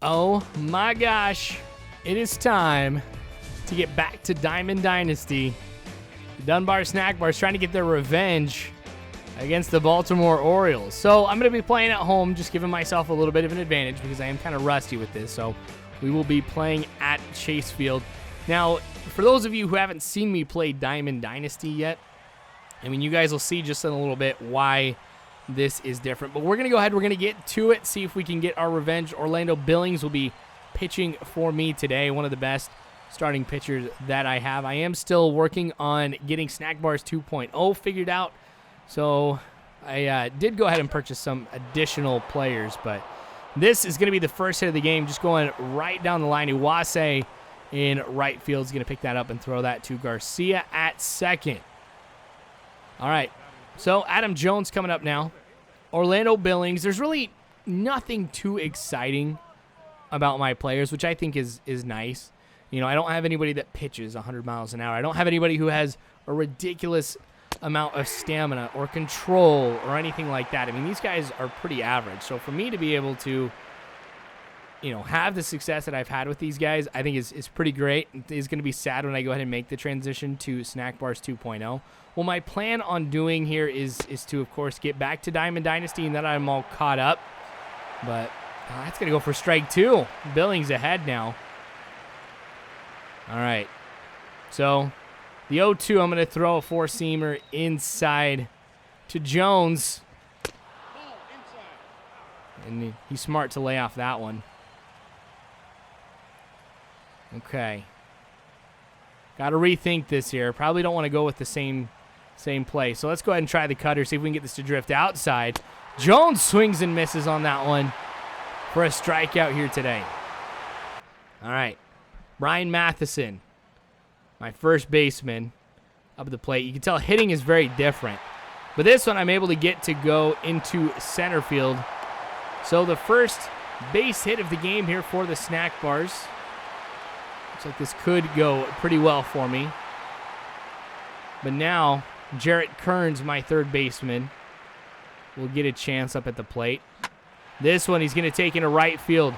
Oh my gosh, it is time to get back to Diamond Dynasty. The Dunbar Snackbars trying to get their revenge against the Baltimore Orioles. So I'm going to be playing at home, just giving myself a little bit of an advantage because I am kind of rusty with this. So we will be playing at Chase Field. Now, for those of you who haven't seen me play Diamond Dynasty yet, I mean, you guys will see just in a little bit why this is different. But we're going to go ahead. We're going to get to it, see if we can get our revenge. Orlando Billings will be pitching for me today, one of the best starting pitchers that I have. I am still working on getting Snackbars 2.0 figured out. So I did go ahead and purchase some additional players. But this is going to be the first hit of the game, just going right down the line. Iwase in right field is going to pick that up and throw that to Garcia at second. All right. So Adam Jones coming up now. Orlando Billings. There's really nothing too exciting about my players, which I think is nice. You know, I don't have anybody that pitches 100 miles an hour. I don't have anybody who has a ridiculous amount of stamina or control or anything like that. I mean, these guys are pretty average. So for me to be able to, you know, have the success that I've had with these guys, I think is pretty great. It is going to be sad when I go ahead and make the transition to Snackbars 2.0. Well, my plan on doing here is to, of course, get back to Diamond Dynasty and then I'm all caught up. But that's going to go for strike two. Billings ahead now. All right. So the 0-2, I'm going to throw a four-seamer inside to Jones. And he's smart to lay off that one. Okay. Got to rethink this here. Probably don't want to go with the same play. So let's go ahead and try the cutter, see if we can get this to drift outside. Jones swings and misses on that one for a strikeout here today. All right. Brian Matheson, my first baseman, up at the plate. You can tell hitting is very different. But this one I'm able to get to go into center field. So the first base hit of the game here for the Snackbars. Looks like this could go pretty well for me. But now Jarrett Kearns, my third baseman, will get a chance up at the plate. This one he's going to take into right field.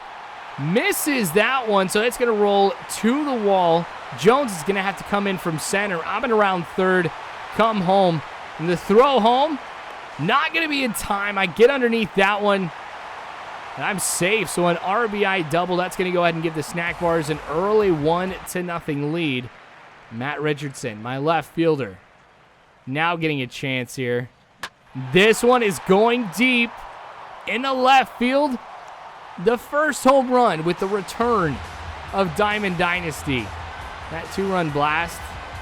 Misses that one, so it's going to roll to the wall. Jones is going to have to come in from center. I'm in around third, come home. And the throw home, not going to be in time. I get underneath that one, and I'm safe. So an RBI double, that's going to go ahead and give the Snackbars an early 1-0 lead. Matt Richardson, my left fielder, now getting a chance here. This one is going deep in the left field. The first home run with the return of Diamond Dynasty. That two-run blast.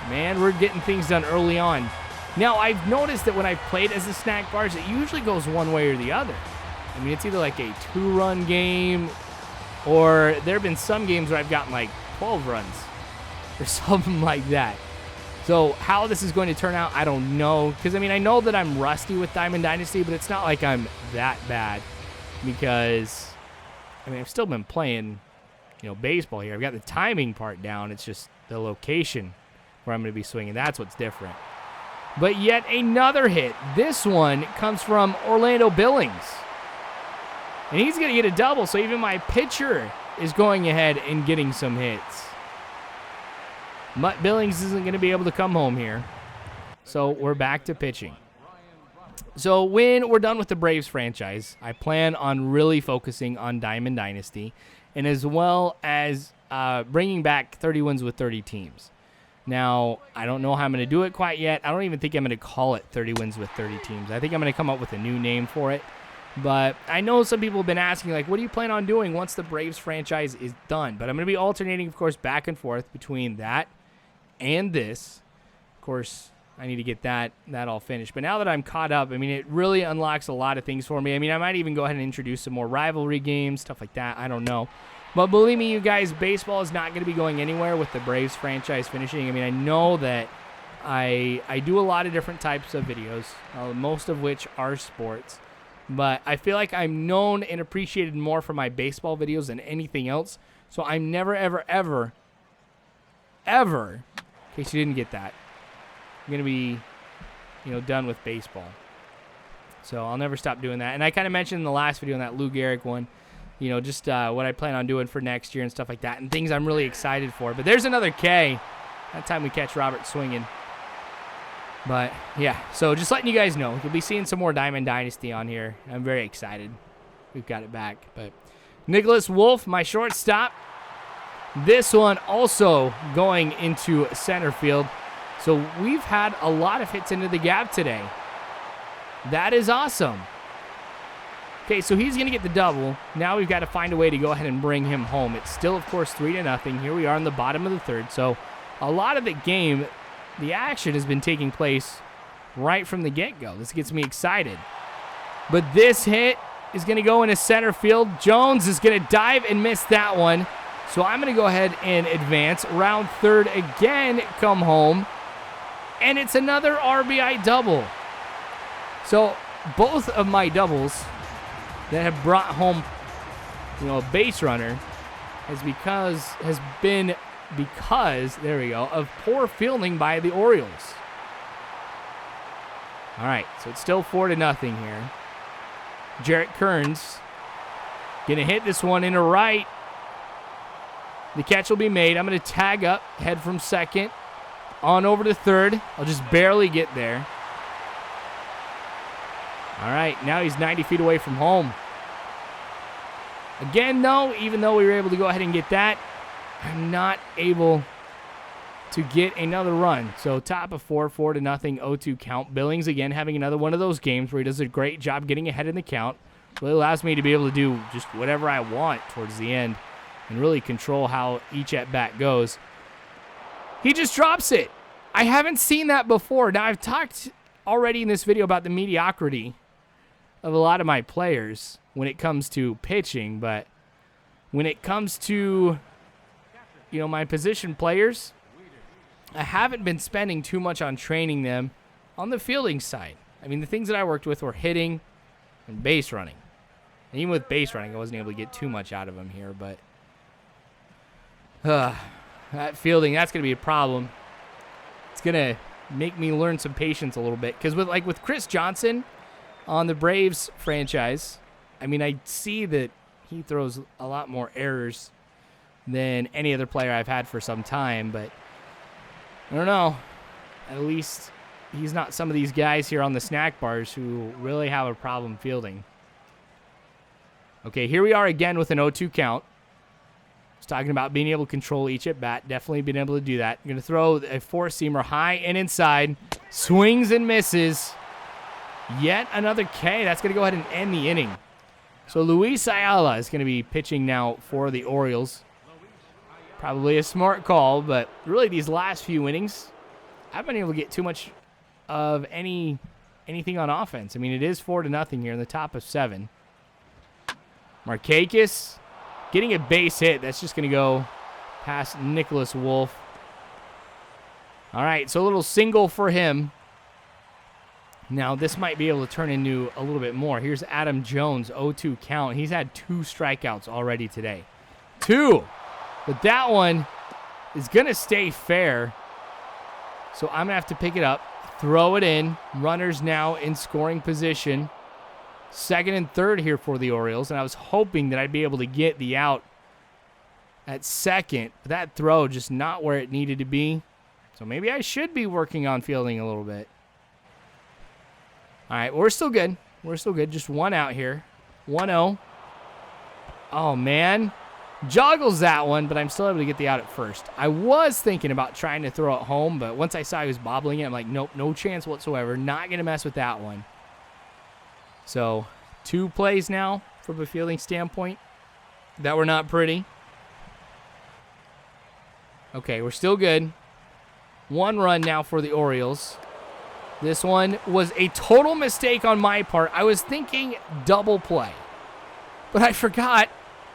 Man, we're getting things done early on. Now, I've noticed that when I've played as the Snackbars, it usually goes one way or the other. I mean, it's either like a two-run game, or there have been some games where I've gotten like 12 runs or something like that. So how this is going to turn out, I don't know. Because, I mean, I know that I'm rusty with Diamond Dynasty, but it's not like I'm that bad. Because, I mean, I've still been playing, you know, baseball here. I've got the timing part down. It's just the location where I'm going to be swinging. That's what's different. But yet another hit. This one comes from Orlando Billings. And he's going to get a double, so even my pitcher is going ahead and getting some hits. Mutt Billings isn't going to be able to come home here. So we're back to pitching. So when we're done with the Braves franchise, I plan on really focusing on Diamond Dynasty and as well as bringing back 30 wins with 30 teams. Now, I don't know how I'm going to do it quite yet. I don't even think I'm going to call it 30 wins with 30 teams. I think I'm going to come up with a new name for it. But I know some people have been asking, like, what do you plan on doing once the Braves franchise is done? But I'm going to be alternating, of course, back and forth between that and this. Of course, I need to get that all finished. But now that I'm caught up, I mean, it really unlocks a lot of things for me. I mean, I might even go ahead and introduce some more rivalry games, stuff like that. I don't know. But believe me, you guys, baseball is not going to be going anywhere with the Braves franchise finishing. I mean, I know that I do a lot of different types of videos, most of which are sports. But I feel like I'm known and appreciated more for my baseball videos than anything else. So I'm never, ever, ever, ever, in case you didn't get that, I'm going to be, done with baseball. So I'll never stop doing that. And I kind of mentioned in the last video, in that Lou Gehrig one, just what I plan on doing for next year and stuff like that, and things I'm really excited for. But there's another K. That time we catch Robert swinging. But, yeah, so just letting you guys know, you'll be seeing some more Diamond Dynasty on here. I'm very excited. We've got it back. But Nicholas Wolf, my shortstop. This one also going into center field. So we've had a lot of hits into the gap today. That is awesome. Okay, so he's going to get the double. Now we've got to find a way to go ahead and bring him home. It's still, of course, 3-0. Here we are in the bottom of the third. So a lot of the game, the action has been taking place right from the get-go. This gets me excited. But this hit is going to go into center field. Jones is going to dive and miss that one. So I'm going to go ahead and advance. Round third again, come home. And it's another RBI double. So both of my doubles that have brought home, a base runner has been because, there we go, of poor fielding by the Orioles. All right, so it's still 4-0 here. Jarrett Kearns going to hit this one into right. The catch will be made. I'm going to tag up, head from second, on over to third. I'll just barely get there. All right, now he's 90 feet away from home. Again, though, even though we were able to go ahead and get that, I'm not able to get another run. So top of 4, 4-0, 0-2 count. Billings, again, having another one of those games where he does a great job getting ahead in the count. Really allows me to be able to do just whatever I want towards the end and really control how each at-bat goes. He just drops it. I haven't seen that before. Now, I've talked already in this video about the mediocrity of a lot of my players when it comes to pitching, but when it comes to, my position players, I haven't been spending too much on training them on the fielding side. I mean, the things that I worked with were hitting and base running. And even with base running, I wasn't able to get too much out of them here, but that fielding, that's going to be a problem. It's going to make me learn some patience a little bit. Because with Chris Johnson on the Braves franchise, I mean, I see that he throws a lot more errors than any other player I've had for some time, but I don't know. At least he's not some of these guys here on the Snackbars who really have a problem fielding. Okay, here we are again with an 0-2 count. I was talking about being able to control each at bat. Definitely been able to do that. I'm going to throw a four-seamer high and inside. Swings and misses. Yet another K. That's going to go ahead and end the inning. So Luis Ayala is going to be pitching now for the Orioles. Probably a smart call, but really these last few innings, I haven't been able to get too much of anything on offense. I mean, it is 4-0 here in the top of 7. Markakis getting a base hit. That's just going to go past Nicholas Wolf. All right, so a little single for him. Now, this might be able to turn into a little bit more. Here's Adam Jones, 0-2 count. He's had 2 strikeouts already today. 2. But that one is going to stay fair. So I'm going to have to pick it up, throw it in. Runners now in scoring position. Second and third here for the Orioles. And I was hoping that I'd be able to get the out at second. But that throw just not where it needed to be. So maybe I should be working on fielding a little bit. All right, well, we're still good. We're still good. Just 1 out here. 1-0. Oh, man. Joggles that one, but I'm still able to get the out at first. I was thinking about trying to throw it home, but once I saw he was bobbling it, I'm like, nope, no chance whatsoever. Not going to mess with that one. So 2 plays now from a fielding standpoint that were not pretty. Okay, we're still good. 1 run now for the Orioles. This one was a total mistake on my part. I was thinking double play. But I forgot,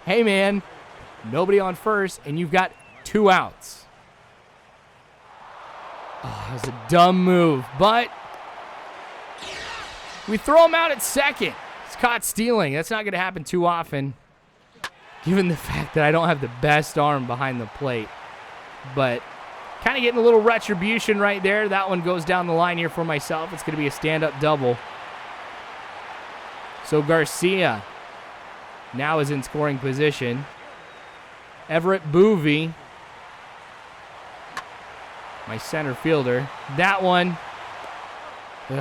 hey, man, nobody on first, and you've got 2 outs. Oh, that was a dumb move. But we throw him out at second. It's caught stealing. That's not going to happen too often, given the fact that I don't have the best arm behind the plate. But kind of getting a little retribution right there. That one goes down the line here for myself. It's going to be a stand-up double. So Garcia now is in scoring position. Everett Boovey, my center fielder. That one, it's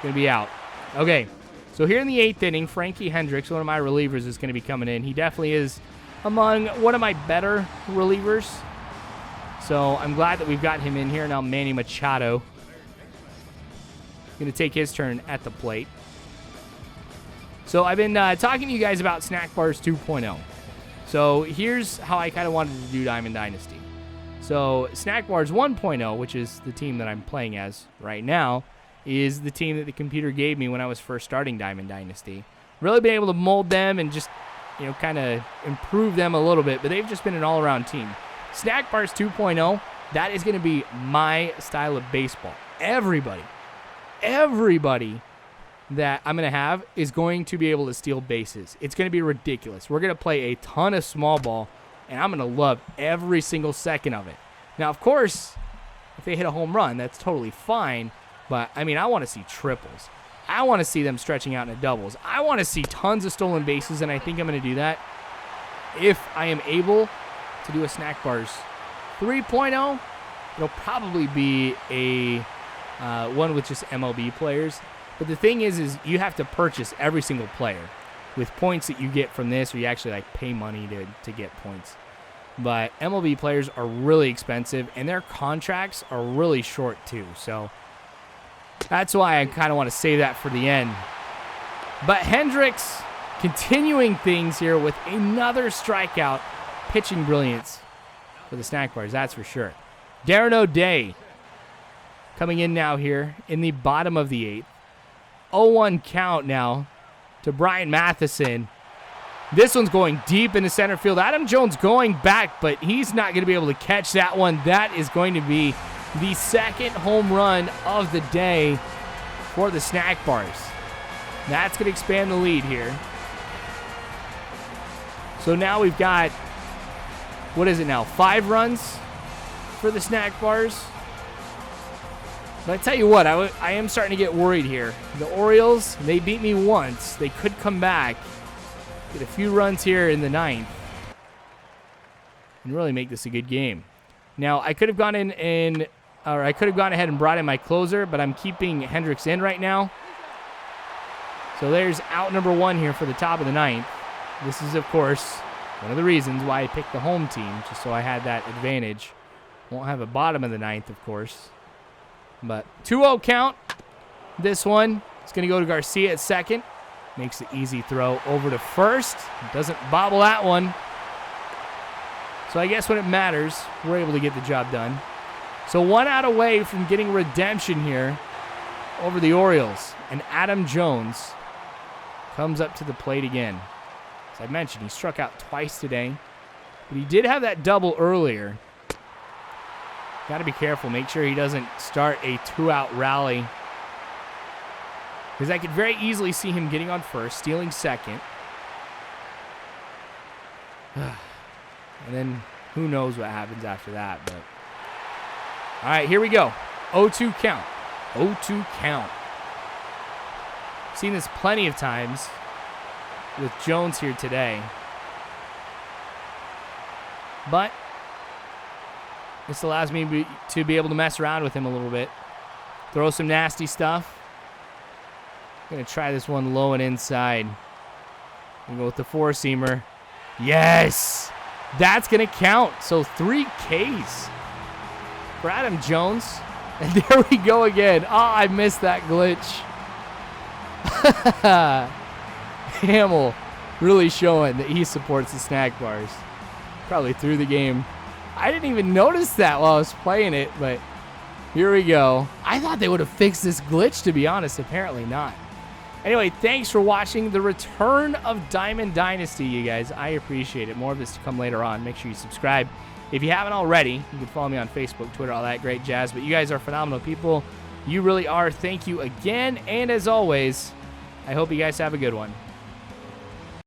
going to be out. Okay, so here in the 8th inning, Frankie Hendricks, one of my relievers, is going to be coming in. He definitely is among one of my better relievers. So I'm glad that we've got him in here. Now Manny Machado going to take his turn at the plate. So I've been talking to you guys about Snackbars 2.0. So here's how I kind of wanted to do Diamond Dynasty. So Snackbars 1.0, which is the team that I'm playing as right now, is the team that the computer gave me when I was first starting Diamond Dynasty. Really been able to mold them and just, kind of improve them a little bit, but they've just been an all-around team. Snackbars 2.0, that is going to be my style of baseball. Everybody that I'm going to have is going to be able to steal bases. It's going to be ridiculous. We're going to play a ton of small ball, and I'm going to love every single second of it. Now, of course, if they hit a home run, that's totally fine, but, I want to see triples. I want to see them stretching out into doubles. I want to see tons of stolen bases, and I think I'm going to do that if I am able to do a Snackbars 3.0. It'll probably be a one with just MLB players. But the thing is you have to purchase every single player with points that you get from this, or you actually pay money to get points. But MLB players are really expensive, and their contracts are really short too. So that's why I kind of want to save that for the end. But Hendricks continuing things here with another strikeout. Pitching brilliance for the Snackbars, that's for sure. Darren O'Day coming in now here in the bottom of the 8th. 0-1 count now to Brian Matheson. This one's going deep into center field. Adam Jones going back, but he's not going to be able to catch that one. That is going to be the second home run of the day for the Snackbars. That's going to expand the lead here. So now we've got, what is it now, 5 runs for the Snackbars. But I tell you what, I am starting to get worried here. The Orioles, they beat me once. They could come back, get a few runs here in the 9th, and really make this a good game. Now, I could have gone I could have gone ahead and brought in my closer, but I'm keeping Hendricks in right now. So there's out number 1 here for the top of the 9th. This is, of course, one of the reasons why I picked the home team, just so I had that advantage. Won't have a bottom of the 9th, of course. But 2-0 count. This one is going to go to Garcia at second. Makes the easy throw over to first. Doesn't bobble that one. So I guess when it matters, we're able to get the job done. So 1 out away from getting redemption here over the Orioles. And Adam Jones comes up to the plate again. As I mentioned, he struck out twice today. But he did have that double earlier. Got to be careful. Make sure he doesn't start a 2-out rally. Because I could very easily see him getting on first, stealing second. And then who knows what happens after that. But all right, here we go. 0-2 count. 0-2 count. Seen this plenty of times with Jones here today. But this allows me to be able to mess around with him a little bit. Throw some nasty stuff. Going to try this one low and inside. We'll go with the 4-seamer. Yes! That's going to count. So 3 Ks for Adam Jones. And there we go again. Oh, I missed that glitch. Hamill really showing that he supports the Snackbars. Probably threw the game. I didn't even notice that while I was playing it, but here we go. I thought they would have fixed this glitch, to be honest. Apparently not. Anyway, thanks for watching the return of Diamond Dynasty, you guys. I appreciate it. More of this to come later on. Make sure you subscribe. If you haven't already, you can follow me on Facebook, Twitter, all that great jazz. But you guys are phenomenal people. You really are. Thank you again. And as always, I hope you guys have a good one.